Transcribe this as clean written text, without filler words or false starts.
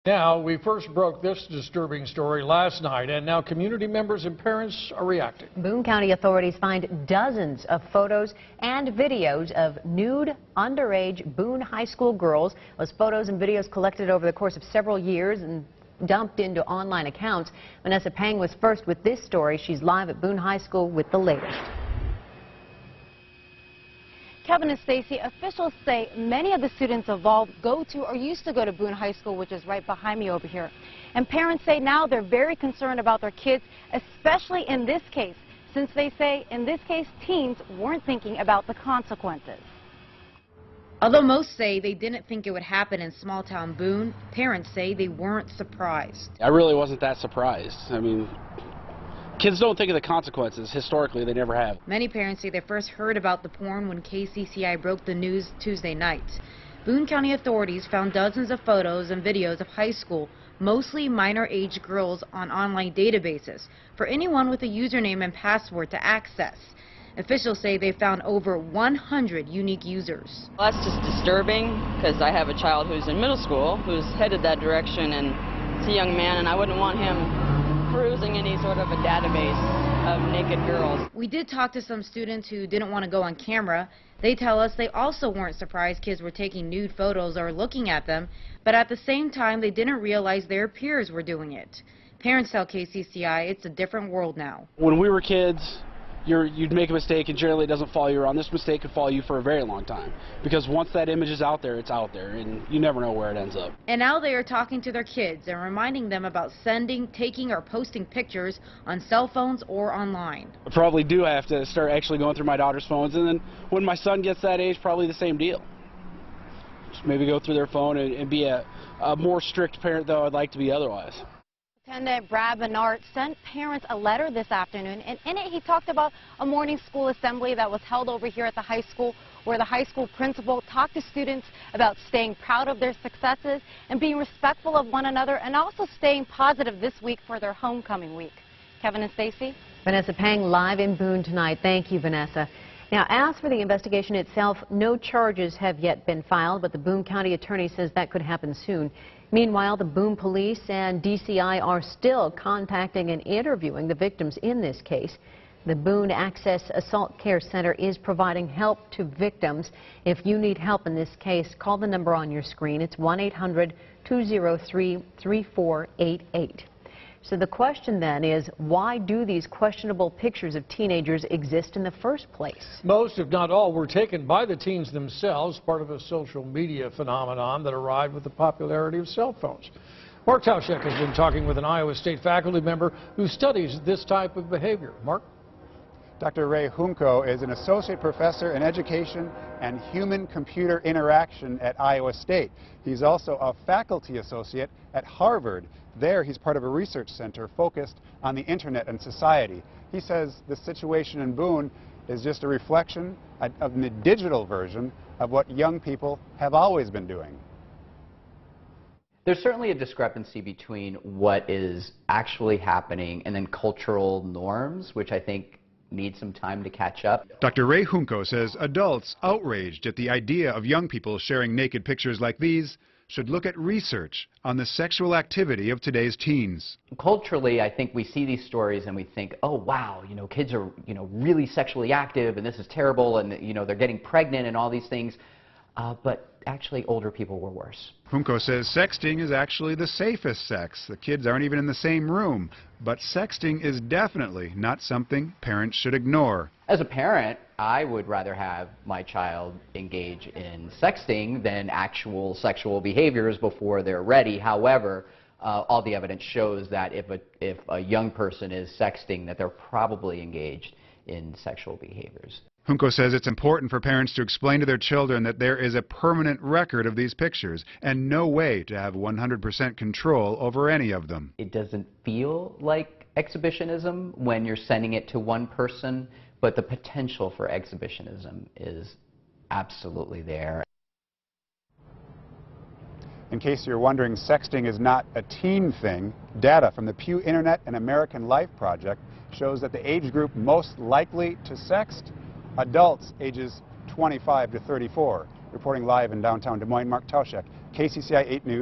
Now, we first broke this disturbing story last night, and now community members and parents are reacting. Boone County authorities find dozens of photos and videos of nude, underage Boone High School girls. Those photos and videos collected over the course of several years and dumped into online accounts. Vanessa Pang was first with this story. She's live at Boone High School with the latest. Kevin and Stacy, officials say many of the students involved go to or used to go to Boone High School, which is right behind me over here. And parents say now they're very concerned about their kids, especially in this case, since they say in this case teens weren't thinking about the consequences. Although most say they didn't think it would happen in small-town Boone, parents say they weren't surprised. I really wasn't that surprised. I mean, kids don't think of the consequences. Historically, they never have. Many parents say they first heard about the porn when KCCI broke the news Tuesday night. Boone County authorities found dozens of photos and videos of high school, mostly minor-age girls, on online databases for anyone with a username and password to access. Officials say they found over 100 unique users. Well, that's just disturbing because I have a child who's in middle school who's headed that direction, and it's a young man, and I wouldn't want him perusing any sort of a database of naked girls. We did talk to some students who didn't want to go on camera. They tell us they also weren't surprised kids were taking nude photos or looking at them, but at the same time they didn't realize their peers were doing it. Parents tell KCCI it's a different world now. When we were kids, you'd make a mistake and generally it doesn't follow you around. This mistake could follow you for a very long time because once that image is out there, it's out there and you never know where it ends up. And now they are talking to their kids and reminding them about sending, taking, or posting pictures on cell phones or online. I probably do have to start actually going through my daughter's phones, and then when my son gets that age, probably the same deal. Just maybe go through their phone and be a more strict parent though I'd like to be otherwise. Superintendent Brad Bernard sent parents a letter this afternoon, and in it he talked about a morning school assembly that was held over here at the high school, where the high school principal talked to students about staying proud of their successes and being respectful of one another, and also staying positive this week for their homecoming week. Kevin and Stacy. Vanessa Pang live in Boone tonight. Thank you, Vanessa. Now, as for the investigation itself, no charges have yet been filed, but the Boone County attorney says that could happen soon. Meanwhile, the Boone police and DCI are still contacting and interviewing the victims in this case. The Boone Access Assault Care Center is providing help to victims. If you need help in this case, call the number on your screen. It's 1-800-203-3488. So the question then is, why do these questionable pictures of teenagers exist in the first place? Most, if not all, were taken by the teens themselves, part of a social media phenomenon that arrived with the popularity of cell phones. Mark Tauschek has been talking with an Iowa State faculty member who studies this type of behavior. Mark? Dr. Ray Hunko is an associate professor in education and human-computer interaction at Iowa State. He's also a faculty associate at Harvard. There, he's part of a research center focused on the internet and society. He says the situation in Boone is just a reflection of the digital version of what young people have always been doing. There's certainly a discrepancy between what is actually happening and then cultural norms, which I think need some time to catch up. Dr. Ray Hunko says adults outraged at the idea of young people sharing naked pictures like these should look at research on the sexual activity of today's teens. Culturally, I think we see these stories and we think, oh wow, kids are, really sexually active and this is terrible and, they're getting pregnant and all these things. But actually older people were worse. Hunko says sexting is actually the safest sex. The kids aren't even in the same room. But sexting is definitely not something parents should ignore. As a parent, I would rather have my child engage in sexting than actual sexual behaviors before they're ready. However, all the evidence shows that if a young person is sexting, that they're probably engaged in sexual behaviors. Hunko says it's important for parents to explain to their children that there is a permanent record of these pictures and no way to have 100% control over any of them. It doesn't feel like exhibitionism when you're sending it to one person, but the potential for exhibitionism is absolutely there. In case you're wondering, sexting is not a teen thing. Data from the Pew Internet and American Life Project shows that the age group most likely to sext, adults ages 25 to 34. Reporting live in downtown Des Moines, Mark Tauschek, KCCI 8 News.